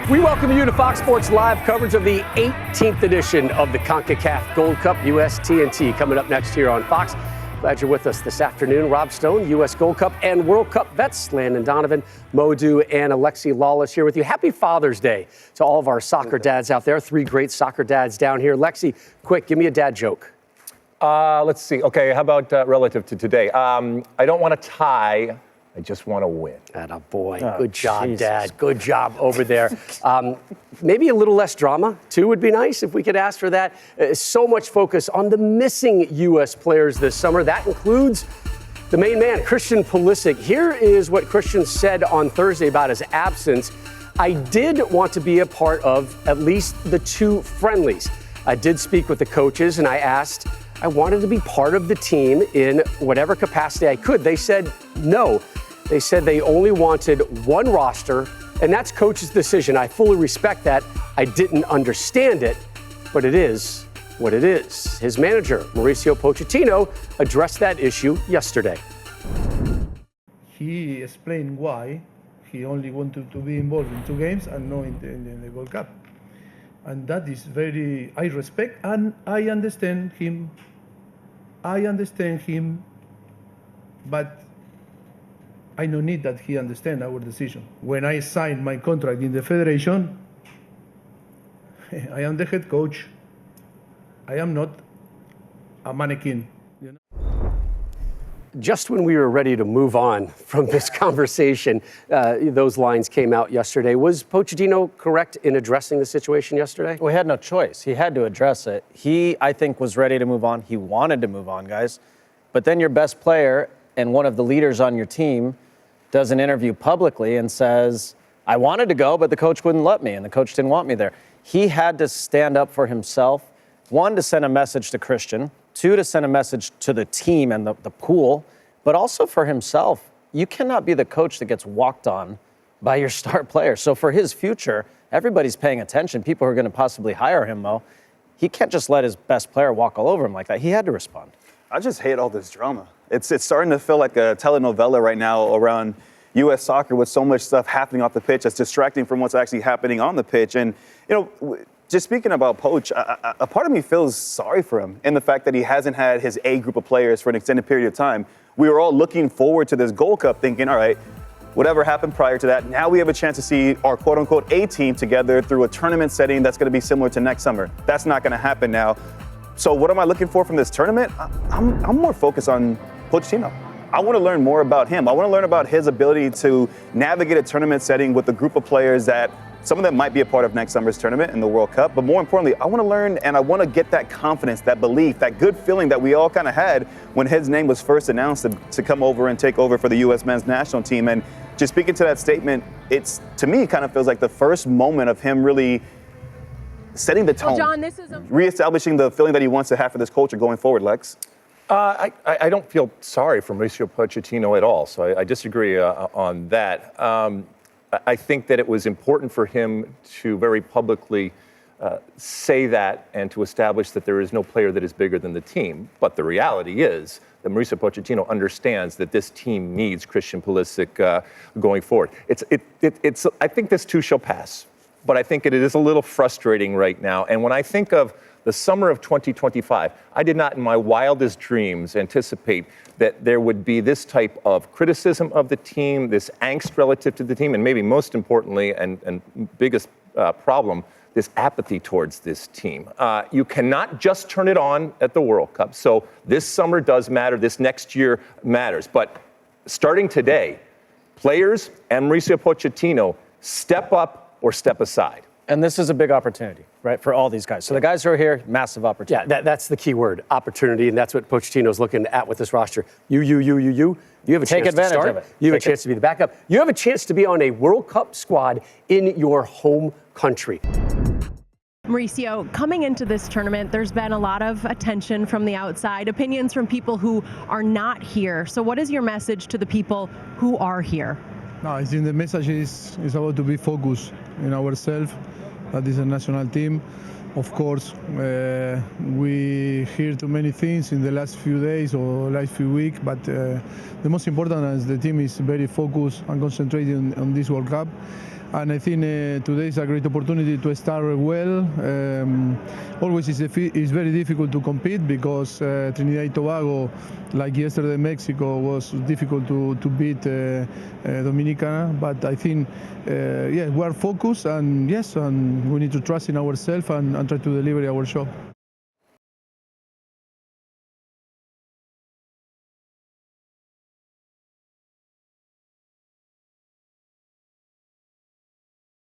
We welcome you to Fox Sports Live coverage of the 18th edition of the CONCACAF Gold Cup USTNT. Coming up next here on Fox. Glad you're with us this afternoon. Rob Stone, U.S. Gold Cup and World Cup vets, Landon Donovan, Modu, and Alexi Lawless here with you. Happy Father's Day to all of our soccer dads out there. 3 great soccer dads down here. Lexi, quick, give me a dad joke. Let's see. Okay, how about relative to today? I don't want to tie. I just want to win. Attaboy. Good job, Jesus. Dad. Good job over there. Maybe a little less drama, too, would be nice if we could ask for that. So much focus on the missing U.S. players this summer. That includes the main man, Christian Pulisic. Here is what Christian said on Thursday about his absence. I did want to be a part of at least the 2 friendlies. I did speak with the coaches, and I wanted to be part of the team in whatever capacity I could. They said no. They said they only wanted 1 roster, and that's coach's decision. I fully respect that. I didn't understand it, but it is what it is. His manager, Mauricio Pochettino, addressed that issue yesterday. He explained why he only wanted to be involved in 2 games and not in the World Cup. And that is very, I respect and I understand him. But I don't need that he understand our decision. When I signed my contract in the federation, I am the head coach. I am not a mannequin. You know? Just when we were ready to move on from this conversation, those lines came out yesterday. Was Pochettino correct in addressing the situation yesterday? We had no choice. He had to address it. He, I think, was ready to move on. He wanted to move on, guys. But then your best player and one of the leaders on your team does an interview publicly and says, I wanted to go, but the coach wouldn't let me, and the coach didn't want me there. He had to stand up for himself. 1, to send a message to Christian. 2, to send a message to the team and the pool, but also for himself. You cannot be the coach that gets walked on by your star player. So for his future, everybody's paying attention. People who are going to possibly hire him, Mo. He can't just let his best player walk all over him like that. He had to respond. I just hate all this drama. It's starting to feel like a telenovela right now around U.S. soccer with so much stuff happening off the pitch that's distracting from what's actually happening on the pitch. And, just speaking about Poch, a part of me feels sorry for him in the fact that he hasn't had his A group of players for an extended period of time. We were all looking forward to this Gold Cup thinking, all right, whatever happened prior to that, now we have a chance to see our quote-unquote A team together through a tournament setting that's going to be similar to next summer. That's not going to happen now. So what am I looking for from this tournament? I'm more focused on Pochettino. I want to learn more about him. I want to learn about his ability to navigate a tournament setting with a group of players that some of them might be a part of next summer's tournament in the World Cup. But more importantly, I want to learn and I want to get that confidence, that belief, that good feeling that we all kind of had when his name was first announced to come over and take over for the U.S. men's national team. And just speaking to that statement, it's, to me, kind of feels like the first moment of him really setting the tone, John, reestablishing the feeling that he wants to have for this culture going forward, Lex. I don't feel sorry for Mauricio Pochettino at all, so I disagree on that. I think that it was important for him to very publicly say that and to establish that there is no player that is bigger than the team. But the reality is that Mauricio Pochettino understands that this team needs Christian Pulisic going forward. I think this too shall pass, but I think it is a little frustrating right now. And when I think of the summer of 2025, I did not in my wildest dreams anticipate that there would be this type of criticism of the team, this angst relative to the team, and maybe most importantly and biggest problem, this apathy towards this team. You cannot just turn it on at the World Cup. So this summer does matter. This next year matters. But starting today, players and Mauricio Pochettino step up or step aside. And this is a big opportunity, right, for all these guys. So the guys who are here, massive opportunity. Yeah, that's the key word, opportunity, and that's what Pochettino's looking at with this roster. You have a chance to start. You have a chance to be the backup. You have a chance to be on a World Cup squad in your home country. Mauricio, coming into this tournament, there's been a lot of attention from the outside, opinions from people who are not here. So what is your message to the people who are here? No, I think the message is about to be focused in ourselves. That is a national team. Of course, we hear too many things in the last few days or last few weeks, but the most important is the team is very focused and concentrated on this World Cup. And I think today is a great opportunity to start well. Always it's very difficult to compete because Trinidad and Tobago, like yesterday Mexico, was difficult to beat Dominicana. But I think, we are focused, and yes, and we need to trust in ourselves and try to deliver our show.